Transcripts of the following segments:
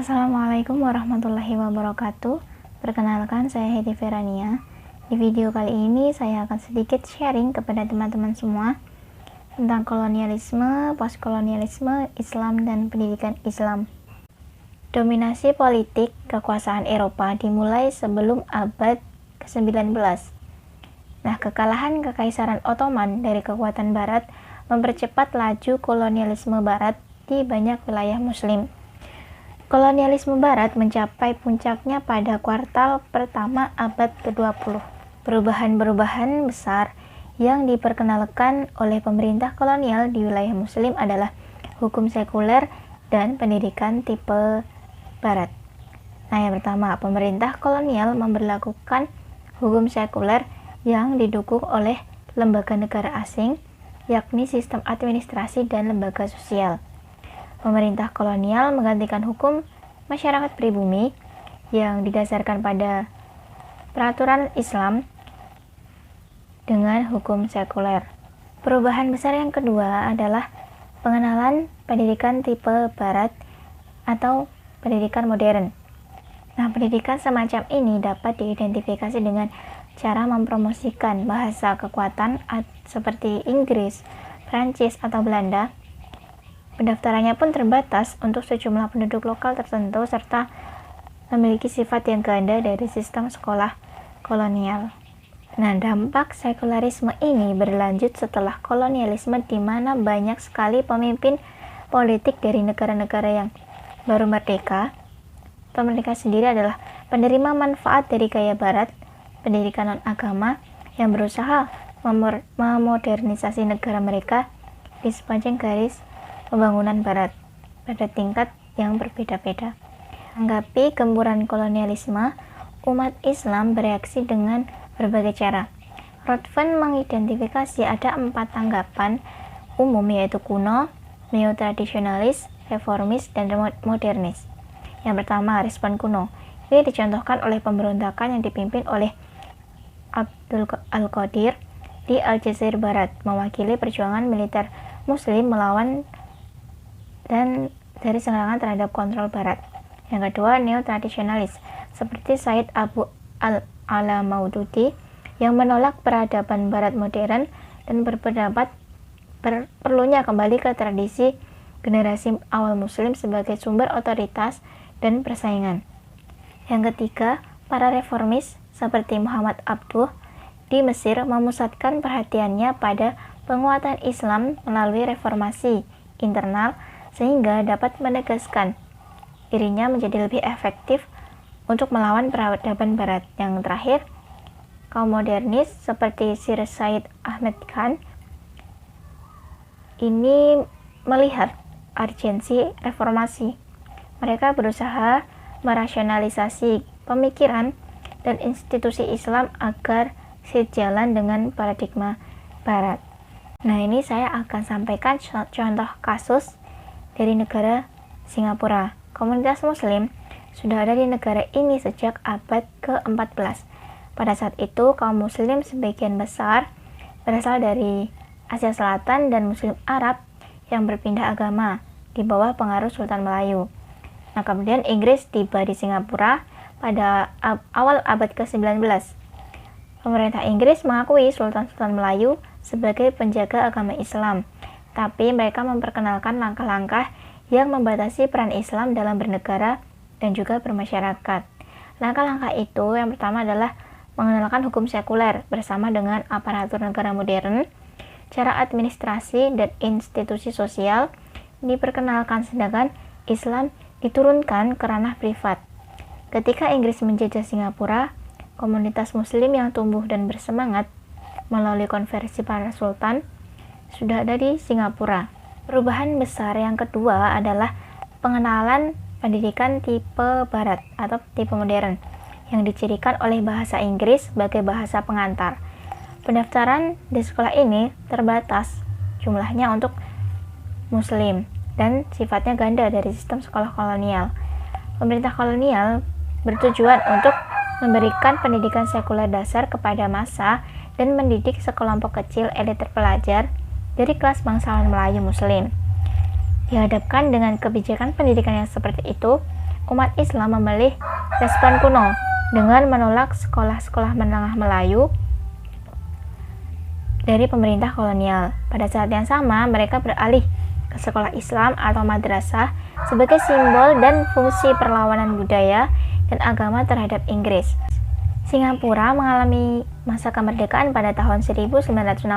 Assalamualaikum warahmatullahi wabarakatuh. Perkenalkan, saya Hedi Ferania. Di video kali ini saya akan sedikit sharing kepada teman-teman semua tentang kolonialisme, postkolonialisme, Islam, dan pendidikan Islam. Dominasi politik kekuasaan Eropa dimulai sebelum abad ke-19. Nah, kekalahan Kekaisaran Ottoman dari kekuatan Barat mempercepat laju kolonialisme Barat di banyak wilayah Muslim. Kolonialisme Barat mencapai puncaknya pada kuartal pertama abad ke-20. Perubahan-perubahan besar yang diperkenalkan oleh pemerintah kolonial di wilayah Muslim adalah hukum sekuler dan pendidikan tipe Barat. Nah, yang pertama, pemerintah kolonial memberlakukan hukum sekuler yang didukung oleh lembaga negara asing, yakni sistem administrasi dan lembaga sosial. Pemerintah kolonial menggantikan hukum masyarakat pribumi yang didasarkan pada peraturan Islam dengan hukum sekuler. Perubahan besar yang kedua adalah pengenalan pendidikan tipe Barat atau pendidikan modern. Nah, pendidikan semacam ini dapat diidentifikasi dengan cara mempromosikan bahasa kekuatan seperti Inggris, Prancis, atau Belanda. Pendaftarannya pun terbatas untuk sejumlah penduduk lokal tertentu serta memiliki sifat yang ganda dari sistem sekolah kolonial. Nah, dampak sekularisme ini berlanjut setelah kolonialisme, di mana banyak sekali pemimpin politik dari negara-negara yang baru merdeka atau merdeka sendiri adalah penerima manfaat dari gaya Barat, pendidikan non-agama yang berusaha memodernisasi negara mereka di sepanjang garis pembangunan Barat pada tingkat yang berbeda-beda. Menanggapi gempuran kolonialisme, umat Islam bereaksi dengan berbagai cara. Rothman mengidentifikasi ada 4 tanggapan umum, yaitu kuno, neo-tradisionalis, reformis, dan modernis. Yang pertama, respon kuno. Ini dicontohkan oleh pemberontakan yang dipimpin oleh Abdul al-Qadir di Aljazair Barat, mewakili perjuangan militer Muslim melawan dan dari serangan terhadap kontrol Barat. Yang kedua, neo-tradisionalis, seperti Said Abu al-Ala Maududi yang menolak peradaban Barat modern dan berpendapat perlunya kembali ke tradisi generasi awal Muslim sebagai sumber otoritas dan persaingan. Yang ketiga, para reformis seperti Muhammad Abduh di Mesir memusatkan perhatiannya pada penguatan Islam melalui reformasi internal sehingga dapat menegaskan dirinya menjadi lebih efektif untuk melawan peradaban Barat. Yang terakhir, kaum modernis seperti Sir Said Ahmed Khan ini melihat urgensi reformasi. Mereka berusaha merasionalisasi pemikiran dan institusi Islam agar sejalan dengan paradigma Barat. Nah, ini saya akan sampaikan contoh kasus dari negara Singapura. Komunitas Muslim sudah ada di negara ini sejak abad ke-14. Pada saat itu, kaum Muslim sebagian besar berasal dari Asia Selatan dan Muslim Arab yang berpindah agama di bawah pengaruh Sultan Melayu. Nah, kemudian Inggris tiba di Singapura pada awal abad ke-19. Pemerintah Inggris mengakui Sultan-Sultan Melayu sebagai penjaga agama Islam, tapi mereka memperkenalkan langkah-langkah yang membatasi peran Islam dalam bernegara dan juga bermasyarakat. Langkah-langkah itu yang pertama adalah mengenalkan hukum sekuler bersama dengan aparatur negara modern, cara administrasi dan institusi sosial diperkenalkan, sedangkan Islam diturunkan ke ranah privat. Ketika Inggris menjajah Singapura, komunitas Muslim yang tumbuh dan bersemangat melalui konversi para sultan sudah ada di Singapura. Perubahan besar yang kedua adalah pengenalan pendidikan tipe Barat atau tipe modern yang dicirikan oleh bahasa Inggris sebagai bahasa pengantar. Pendaftaran di sekolah ini terbatas jumlahnya untuk Muslim dan sifatnya ganda dari sistem sekolah kolonial. Pemerintah kolonial bertujuan untuk memberikan pendidikan sekuler dasar kepada massa dan mendidik sekelompok kecil elit terpelajar dari kelas bangsawan Melayu Muslim. Dihadapkan dengan kebijakan pendidikan yang seperti itu, umat Islam memilih respon kuno dengan menolak sekolah-sekolah menengah Melayu dari pemerintah kolonial. Pada saat yang sama, mereka beralih ke sekolah Islam atau madrasah sebagai simbol dan fungsi perlawanan budaya dan agama terhadap Inggris. Singapura mengalami masa kemerdekaan pada tahun 1965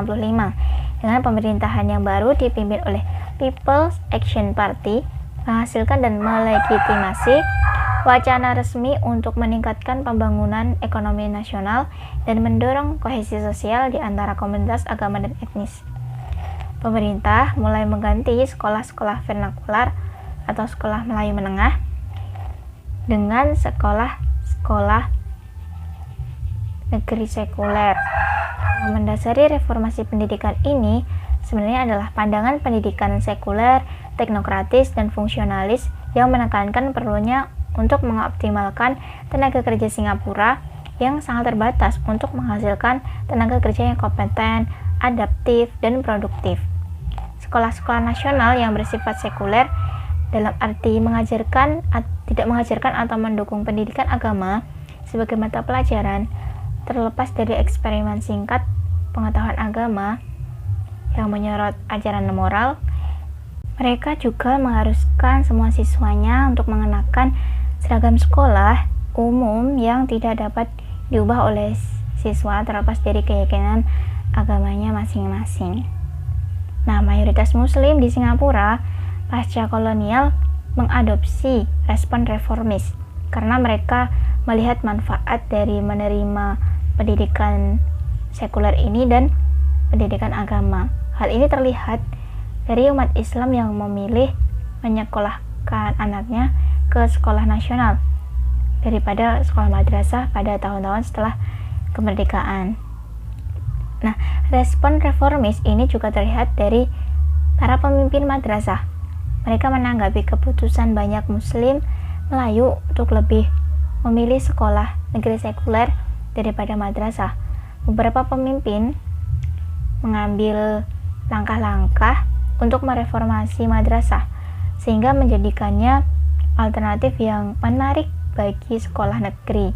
dengan pemerintahan yang baru dipimpin oleh People's Action Party, menghasilkan dan melegitimasi wacana resmi untuk meningkatkan pembangunan ekonomi nasional dan mendorong kohesi sosial di antara komunitas agama dan etnis. Pemerintah mulai mengganti sekolah-sekolah vernakular atau sekolah Melayu menengah dengan sekolah-sekolah negeri sekuler. Mendasari reformasi pendidikan ini sebenarnya adalah pandangan pendidikan sekuler, teknokratis, dan fungsionalis yang menekankan perlunya untuk mengoptimalkan tenaga kerja Singapura yang sangat terbatas untuk menghasilkan tenaga kerja yang kompeten, adaptif, dan produktif. Sekolah-sekolah nasional yang bersifat sekuler dalam arti tidak mengajarkan atau mendukung pendidikan agama sebagai mata pelajaran, terlepas dari eksperimen singkat pengetahuan agama yang menyorot ajaran moral. Mereka juga mengharuskan semua siswanya untuk mengenakan seragam sekolah umum yang tidak dapat diubah oleh siswa terlepas dari keyakinan agamanya masing-masing. Nah, mayoritas muslim di Singapura pasca kolonial mengadopsi respon reformis karena mereka melihat manfaat dari menerima pendidikan sekuler ini dan pendidikan agama. Hal ini terlihat dari umat Islam yang memilih menyekolahkan anaknya ke sekolah nasional daripada sekolah madrasah pada tahun-tahun setelah kemerdekaan. Nah, respon reformis ini juga terlihat dari para pemimpin madrasah. Mereka menanggapi keputusan banyak muslim Melayu untuk lebih memilih sekolah negeri sekuler daripada madrasah. Beberapa pemimpin mengambil langkah-langkah untuk mereformasi madrasah sehingga menjadikannya alternatif yang menarik bagi sekolah negeri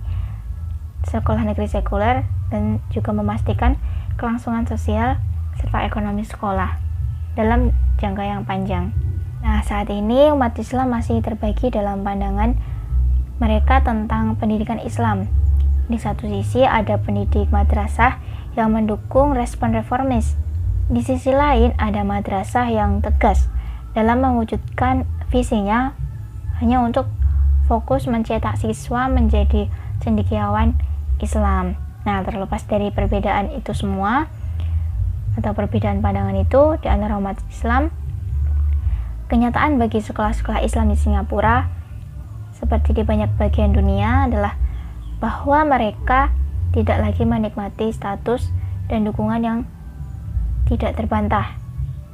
sekuler dan juga memastikan kelangsungan sosial serta ekonomi sekolah dalam jangka yang panjang. Nah, saat ini umat Islam masih terbagi dalam pandangan mereka tentang pendidikan Islam. Di satu sisi ada pendidik madrasah yang mendukung respon reformis. Di sisi lain ada madrasah yang tegas dalam mewujudkan visinya hanya untuk fokus mencetak siswa menjadi cendekiawan Islam. Nah, terlepas dari perbedaan itu semua atau perbedaan pandangan itu di antara umat Islam, kenyataan bagi sekolah-sekolah Islam di Singapura seperti di banyak bagian dunia adalah bahwa mereka tidak lagi menikmati status dan dukungan yang tidak terbantah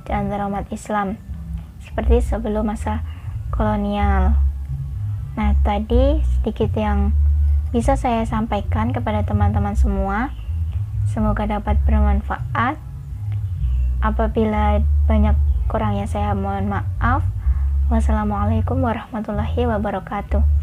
di antara umat Islam seperti sebelum masa kolonial. Nah, tadi sedikit yang bisa saya sampaikan kepada teman-teman semua. Semoga dapat bermanfaat. Apabila banyak kurangnya saya mohon maaf. Wassalamualaikum warahmatullahi wabarakatuh.